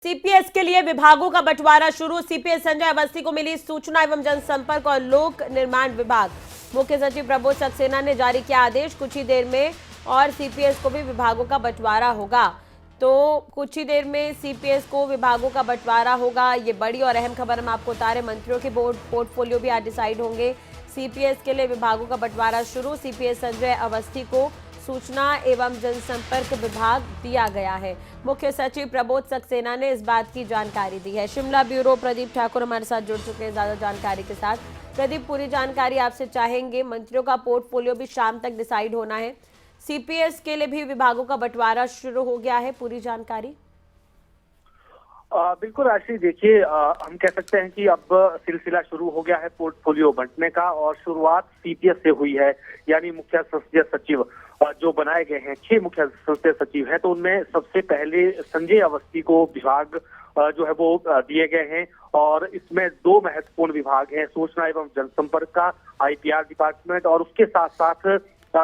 CPS के लिए विभागों का बंटवारा शुरू। सीपीएस संजय अवस्थी को मिली सूचना एवं जनसंपर्क और लोक निर्माण विभाग। मुख्य सचिव प्रबोध सक्सेना ने जारी किया आदेश। कुछ ही देर में और सीपीएस को भी विभागों का बंटवारा होगा। तो कुछ ही देर में सीपीएस को विभागों का बंटवारा होगा। ये बड़ी और अहम खबर हम आपको बता रहे। मंत्रियों के बोर्ड पोर्टफोलियो भी आज डिसाइड होंगे। सीपीएस के लिए विभागों का बंटवारा शुरू। सीपीएस संजय अवस्थी को सूचना एवं जनसंपर्क विभाग दिया गया है। मुख्य सचिव प्रबोध सक्सेना ने इस बात की जानकारी दी है। शिमला ब्यूरो प्रदीप ठाकुर हमारे साथ जुड़ चुके हैं ज्यादा जानकारी के साथ। प्रदीप, पूरी जानकारी आपसे चाहेंगे। मंत्रियों का पोर्टफोलियो भी शाम तक डिसाइड होना है। सीपीएस के लिए भी विभागों का बंटवारा शुरू हो गया है, पूरी जानकारी। बिल्कुल राशि, देखिए हम कह सकते हैं कि अब सिलसिला शुरू हो गया है पोर्टफोलियो बांटने का, और शुरुआत सीपीएस से हुई है। यानी मुख्य संसदीय सचिव जो बनाए गए हैं, 6 मुख्य संसदीय सचिव हैं, तो उनमें सबसे पहले संजय अवस्थी को विभाग जो है वो दिए गए हैं। और इसमें 2 महत्वपूर्ण विभाग हैं, सूचना एवं जनसंपर्क का आईपीआर डिपार्टमेंट और उसके साथ साथ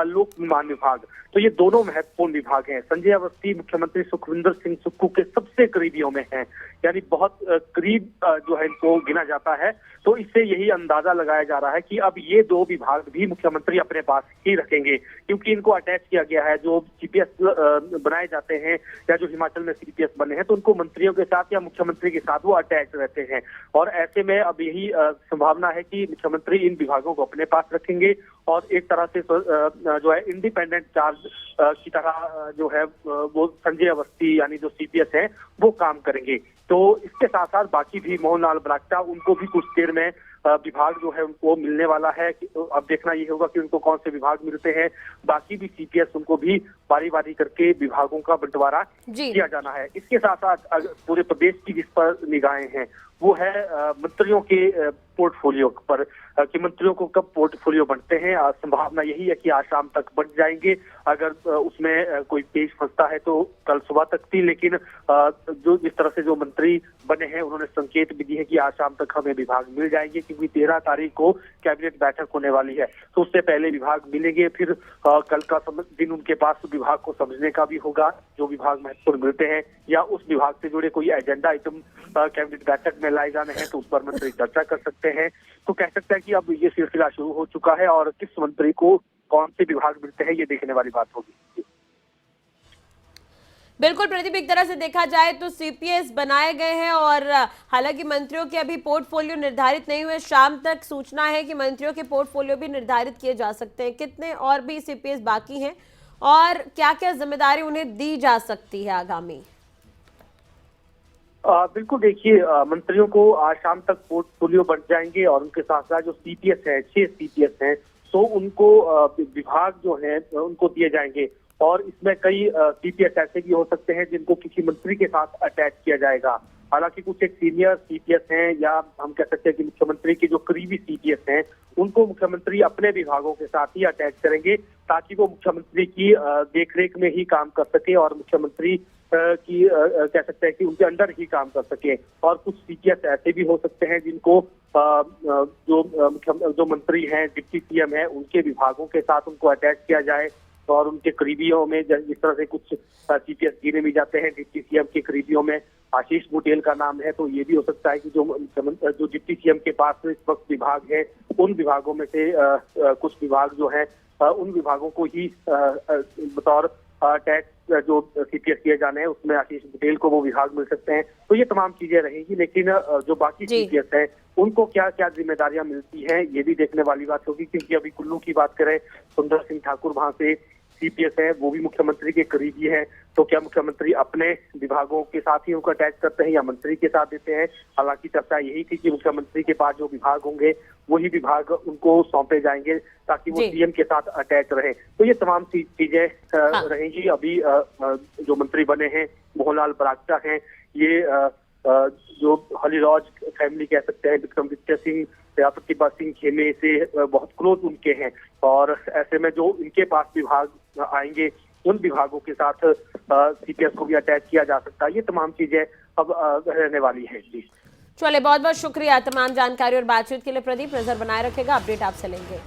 लोक निर्माण विभाग। तो ये दोनों महत्वपूर्ण विभाग हैं। संजय अवस्थी मुख्यमंत्री सुखविंदर सिंह सुक्खू के सबसे करीबियों में हैं, यानी बहुत करीब जो है इनको गिना जाता है। तो इससे यही अंदाजा लगाया जा रहा है कि अब ये 2 विभाग भी मुख्यमंत्री अपने पास ही रखेंगे, क्योंकि इनको अटैच किया गया है। जो सीपीएस बनाए जाते हैं या जो हिमाचल में सीपीएस बने हैं, तो उनको मंत्रियों के साथ या मुख्यमंत्री के साथ वो अटैच रहते हैं। और ऐसे में अब यही संभावना है कि मुख्यमंत्री इन विभागों को अपने पास रखेंगे और एक तरह से जो है इंडिपेंडेंट चार्ज की तरह जो है वो संजय अवस्थी यानी जो सीपीएस है वो काम करेंगे। तो इसके साथ साथ बाकी भी मोहन लाल ब्राक्टा, उनको भी कुछ देर में विभाग जो है उनको मिलने वाला है। अब देखना ये होगा कि उनको कौन से विभाग मिलते हैं। बाकी भी सीपीएस, उनको भी बारी बारी करके विभागों का बंटवारा किया जाना है। इसके साथ साथ पूरे प्रदेश की जिस पर निगाहें हैं वो है मंत्रियों के पोर्टफोलियो पर, कि मंत्रियों को कब पोर्टफोलियो बनते हैं। संभावना यही है कि आज शाम तक बन जाएंगे। अगर उसमें कोई पेश फंसता है तो कल सुबह तक थी, लेकिन जो जिस तरह से जो मंत्री बने हैं उन्होंने संकेत भी दी है कि आज शाम तक हमें विभाग मिल जाएंगे, क्योंकि 13 तारीख को कैबिनेट बैठक होने वाली है। तो उससे पहले विभाग मिलेंगे। फिर कल का दिन उनके पास विभाग को समझने का भी होगा, जो विभाग महत्वपूर्ण मिलते हैं या उस विभाग से जुड़े कोई एजेंडा आइटम कैबिनेट बैठक में लाए जाने हैं तो उस पर मंत्री चर्चा कर सकते हैं। तो कह सकते हैं कि अब ये सिलसिला शुरू हो चुका है और किस मंत्री को कौन से विभाग मिलते हैं ये देखने वाली बात होगी। बिल्कुल प्रदीप, एक तरह से देखा जाए तो सीपीएस बनाए गए हैं और हालांकि मंत्रियों के अभी पोर्टफोलियो निर्धारित नहीं हुए। शाम तक सूचना है कि मंत्रियों के पोर्टफोलियो भी निर्धारित किए जा सकते हैं। कितने और भी सीपीएस बाकी हैं और क्या क्या जिम्मेदारी उन्हें दी जा सकती है आगामी? बिल्कुल, देखिए मंत्रियों को आज शाम तक पोर्टफोलियो बन जाएंगे और उनके साथ साथ जो सीपीएस है, 6 सीपीएस हैं, तो उनको विभाग जो है उनको दिए जाएंगे। और इसमें कई सीपीएस ऐसे भी हो सकते हैं जिनको किसी मंत्री के साथ अटैच किया जाएगा। हालांकि कुछ एक सीनियर सीपीएस हैं, या हम कह सकते हैं कि मुख्यमंत्री के जो करीबी सीपीएस हैं उनको मुख्यमंत्री अपने विभागों के साथ ही अटैच करेंगे, ताकि वो मुख्यमंत्री की देखरेख में ही काम कर सके और मुख्यमंत्री की कह सकते हैं कि उनके अंडर ही काम कर सके। और कुछ सीपीएस ऐसे भी हो सकते हैं जिनको जो मंत्री हैं, डिप्टी सीएम हैं, उनके विभागों के साथ उनको अटैच किया जाए। और उनके करीबियों में जिस तरह से कुछ सीपीएस गिने भी जाते हैं, डिप्टी सीएम के करीबियों में आशीष बुटेल का नाम है, तो ये भी हो सकता है कि जो डिप्टी सीएम के पास इस वक्त विभाग है, उन विभागों में से कुछ विभाग जो है उन विभागों को ही बतौर टैक्स जो सीपीएस किए जाने हैं उसमें आशीष बुटेल को वो विभाग मिल सकते हैं। तो ये तमाम चीजें रहेंगी, लेकिन जो बाकी सीपीएस है उनको क्या क्या जिम्मेदारियां मिलती हैं ये भी देखने वाली बात होगी। क्योंकि अभी कुल्लू की बात करें, सुंदर सिंह ठाकुर वहां से सीपीएस है, वो भी मुख्यमंत्री के करीबी है। तो क्या मुख्यमंत्री अपने विभागों के साथ ही उनको अटैच करते हैं या मंत्री के साथ देते हैं? हालांकि चर्चा यही थी कि मुख्यमंत्री के पास जो विभाग होंगे वही विभाग उनको सौंपे जाएंगे, ताकि वो सीएम के साथ अटैच रहे। तो ये तमाम चीजें रहेंगी। अभी जो मंत्री बने हैं मोहनलाल ब्राक्टा हैं, ये जो हलीरॉज फैमिली कह सकते हैं, विक्रमादित्य सिंह या प्रतिभा सिंह खेमे से बहुत क्लोज उनके हैं। और ऐसे में जो इनके पास विभाग आएंगे उन विभागों के साथ सीपीएस को भी अटैच किया जा सकता है। ये तमाम चीजें अब रहने वाली हैं। जी चलिए, बहुत बहुत शुक्रिया तमाम जानकारी और बातचीत के लिए प्रदीप। नजर बनाए रखेगा, अपडेट आपसे लेंगे।